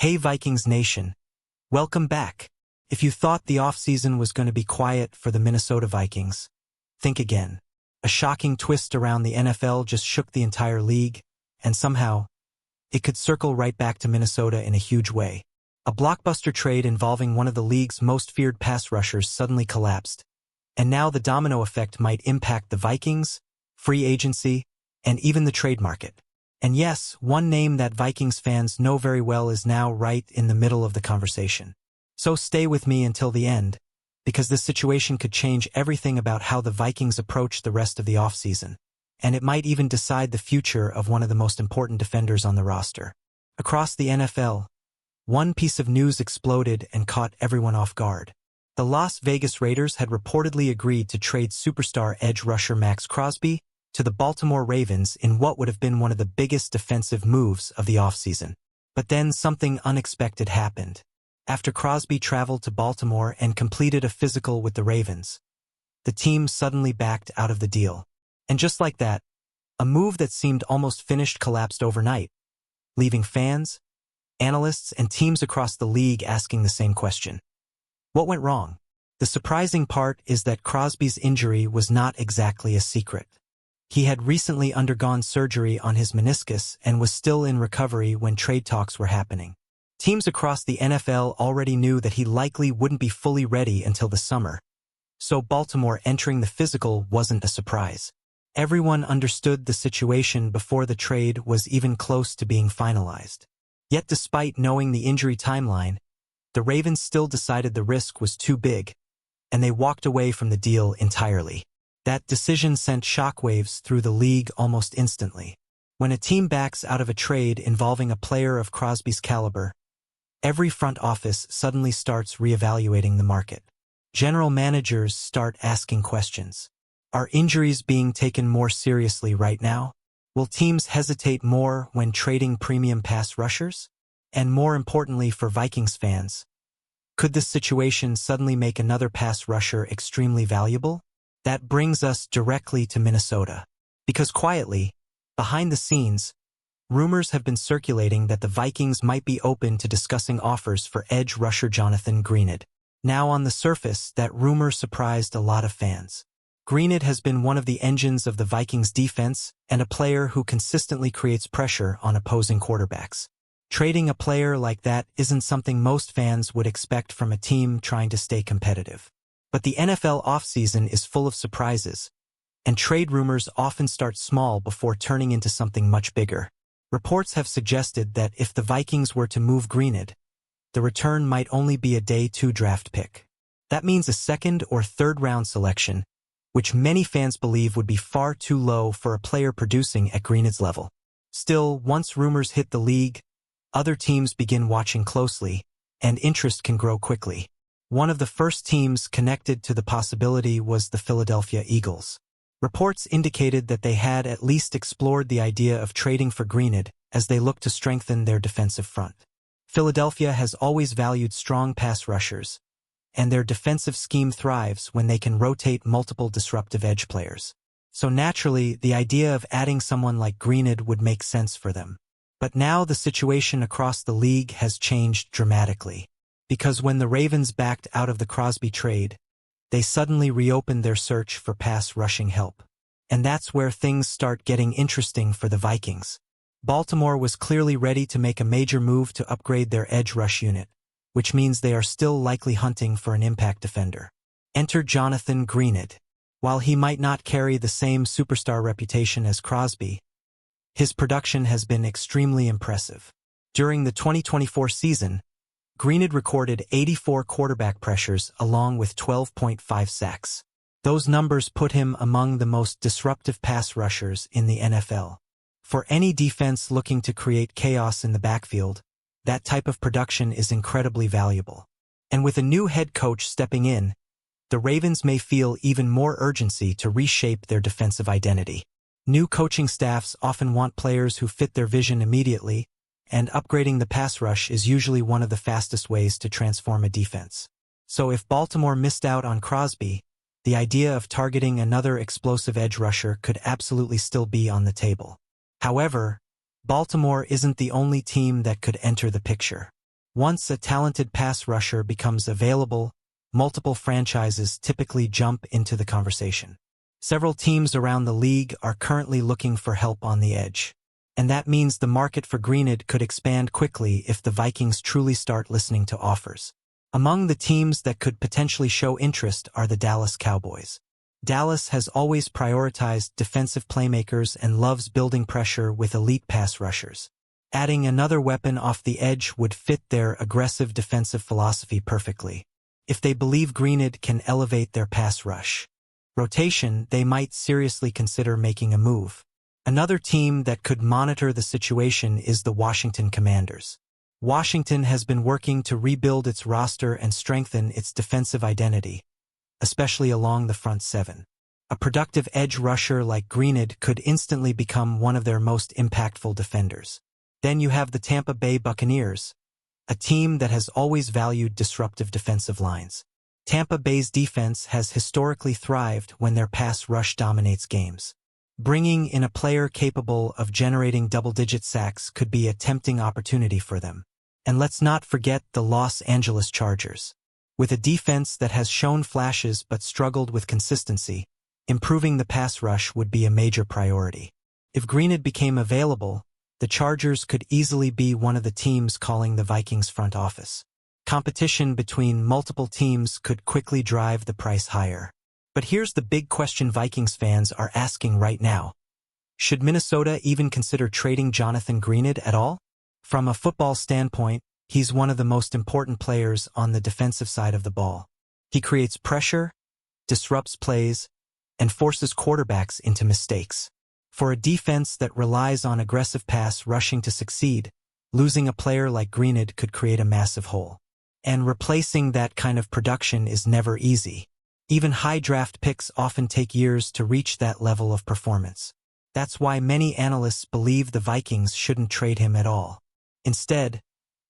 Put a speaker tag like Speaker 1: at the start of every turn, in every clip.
Speaker 1: Hey Vikings Nation, welcome back. If you thought the offseason was going to be quiet for the Minnesota Vikings, think again. A shocking twist around the NFL just shook the entire league, and somehow, it could circle right back to Minnesota in a huge way. A blockbuster trade involving one of the league's most feared pass rushers suddenly collapsed, and now the domino effect might impact the Vikings, free agency, and even the trade market. And yes, one name that Vikings fans know very well is now right in the middle of the conversation. So stay with me until the end, because this situation could change everything about how the Vikings approach the rest of the offseason, and it might even decide the future of one of the most important defenders on the roster. Across the NFL, one piece of news exploded and caught everyone off guard. The Las Vegas Raiders had reportedly agreed to trade superstar edge rusher Max Crosby to the Baltimore Ravens in what would have been one of the biggest defensive moves of the offseason. But then something unexpected happened. After Crosby traveled to Baltimore and completed a physical with the Ravens, the team suddenly backed out of the deal. And just like that, a move that seemed almost finished collapsed overnight, leaving fans, analysts, and teams across the league asking the same question. What went wrong? The surprising part is that Crosby's injury was not exactly a secret. He had recently undergone surgery on his meniscus and was still in recovery when trade talks were happening. Teams across the NFL already knew that he likely wouldn't be fully ready until the summer, so Baltimore entering the physical wasn't a surprise. Everyone understood the situation before the trade was even close to being finalized. Yet despite knowing the injury timeline, the Ravens still decided the risk was too big, and they walked away from the deal entirely. That decision sent shockwaves through the league almost instantly. When a team backs out of a trade involving a player of Crosby's caliber, every front office suddenly starts reevaluating the market. General managers start asking questions. Are injuries being taken more seriously right now? Will teams hesitate more when trading premium pass rushers? And more importantly for Vikings fans, could this situation suddenly make another pass rusher extremely valuable? That brings us directly to Minnesota. Because quietly, behind the scenes, rumors have been circulating that the Vikings might be open to discussing offers for edge rusher Jonathan Greenard. Now on the surface, that rumor surprised a lot of fans. Greenard has been one of the engines of the Vikings defense and a player who consistently creates pressure on opposing quarterbacks. Trading a player like that isn't something most fans would expect from a team trying to stay competitive. But the NFL offseason is full of surprises, and trade rumors often start small before turning into something much bigger. Reports have suggested that if the Vikings were to move Greenard, the return might only be a day 2 draft pick. That means a second or third round selection, which many fans believe would be far too low for a player producing at Greenard's level. Still, once rumors hit the league, other teams begin watching closely, and interest can grow quickly. One of the first teams connected to the possibility was the Philadelphia Eagles. Reports indicated that they had at least explored the idea of trading for Greenard as they looked to strengthen their defensive front. Philadelphia has always valued strong pass rushers, and their defensive scheme thrives when they can rotate multiple disruptive edge players. So naturally, the idea of adding someone like Greenard would make sense for them. But now the situation across the league has changed dramatically. Because when the Ravens backed out of the Crosby trade, they suddenly reopened their search for pass rushing help. And that's where things start getting interesting for the Vikings. Baltimore was clearly ready to make a major move to upgrade their edge rush unit, which means they are still likely hunting for an impact defender. Enter Jonathan Greenard. While he might not carry the same superstar reputation as Crosby, his production has been extremely impressive. During the 2024 season, Greenard recorded 84 quarterback pressures along with 12.5 sacks. Those numbers put him among the most disruptive pass rushers in the NFL. For any defense looking to create chaos in the backfield, that type of production is incredibly valuable. And with a new head coach stepping in, the Ravens may feel even more urgency to reshape their defensive identity. New coaching staffs often want players who fit their vision immediately, and upgrading the pass rush is usually one of the fastest ways to transform a defense. So if Baltimore missed out on Crosby, the idea of targeting another explosive edge rusher could absolutely still be on the table. However, Baltimore isn't the only team that could enter the picture. Once a talented pass rusher becomes available, multiple franchises typically jump into the conversation. Several teams around the league are currently looking for help on the edge. And that means the market for Greenard could expand quickly if the Vikings truly start listening to offers. Among the teams that could potentially show interest are the Dallas Cowboys. Dallas has always prioritized defensive playmakers and loves building pressure with elite pass rushers. Adding another weapon off the edge would fit their aggressive defensive philosophy perfectly. If they believe Greenard can elevate their pass rush rotation, they might seriously consider making a move. Another team that could monitor the situation is the Washington Commanders. Washington has been working to rebuild its roster and strengthen its defensive identity, especially along the front seven. A productive edge rusher like Greenard could instantly become one of their most impactful defenders. Then you have the Tampa Bay Buccaneers, a team that has always valued disruptive defensive lines. Tampa Bay's defense has historically thrived when their pass rush dominates games. Bringing in a player capable of generating double-digit sacks could be a tempting opportunity for them. And let's not forget the Los Angeles Chargers. With a defense that has shown flashes but struggled with consistency, improving the pass rush would be a major priority. If Greenard became available, the Chargers could easily be one of the teams calling the Vikings front office. Competition between multiple teams could quickly drive the price higher. But here's the big question Vikings fans are asking right now. Should Minnesota even consider trading Jonathan Greenard at all? From a football standpoint, he's one of the most important players on the defensive side of the ball. He creates pressure, disrupts plays, and forces quarterbacks into mistakes. For a defense that relies on aggressive pass rushing to succeed, losing a player like Greenard could create a massive hole. And replacing that kind of production is never easy. Even high draft picks often take years to reach that level of performance. That's why many analysts believe the Vikings shouldn't trade him at all. Instead,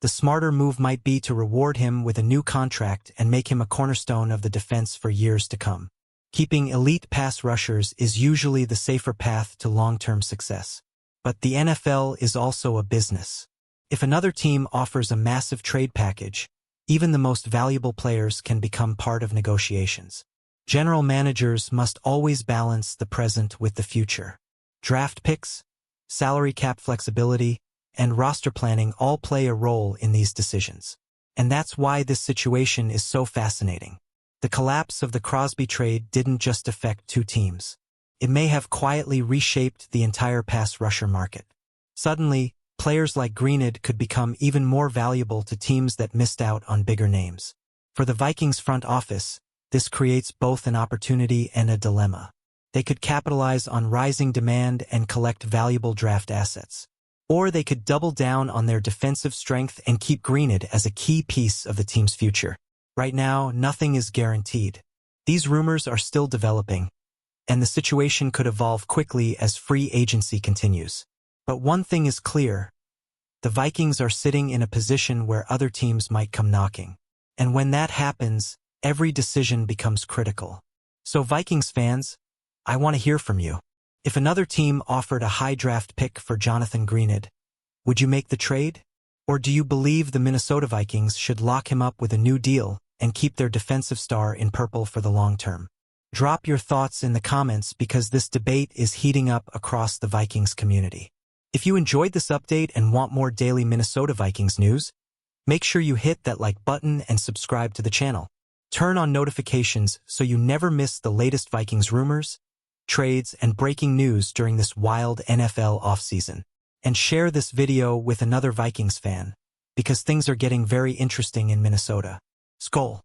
Speaker 1: the smarter move might be to reward him with a new contract and make him a cornerstone of the defense for years to come. Keeping elite pass rushers is usually the safer path to long-term success. But the NFL is also a business. If another team offers a massive trade package, even the most valuable players can become part of negotiations. General managers must always balance the present with the future. Draft picks, salary cap flexibility, and roster planning all play a role in these decisions. And that's why this situation is so fascinating. The collapse of the Crosby trade didn't just affect two teams. It may have quietly reshaped the entire pass rusher market. Suddenly, players like Greenard could become even more valuable to teams that missed out on bigger names. For the Vikings front office, this creates both an opportunity and a dilemma. They could capitalize on rising demand and collect valuable draft assets. Or they could double down on their defensive strength and keep Greenard as a key piece of the team's future. Right now, nothing is guaranteed. These rumors are still developing, and the situation could evolve quickly as free agency continues. But one thing is clear. The Vikings are sitting in a position where other teams might come knocking. And when that happens, every decision becomes critical. So Vikings fans, I want to hear from you. If another team offered a high draft pick for Jonathan Greenard, would you make the trade? Or do you believe the Minnesota Vikings should lock him up with a new deal and keep their defensive star in purple for the long term? Drop your thoughts in the comments because this debate is heating up across the Vikings community. If you enjoyed this update and want more daily Minnesota Vikings news, make sure you hit that like button and subscribe to the channel. Turn on notifications so you never miss the latest Vikings rumors, trades, and breaking news during this wild NFL offseason. And share this video with another Vikings fan, because things are getting very interesting in Minnesota. Skol.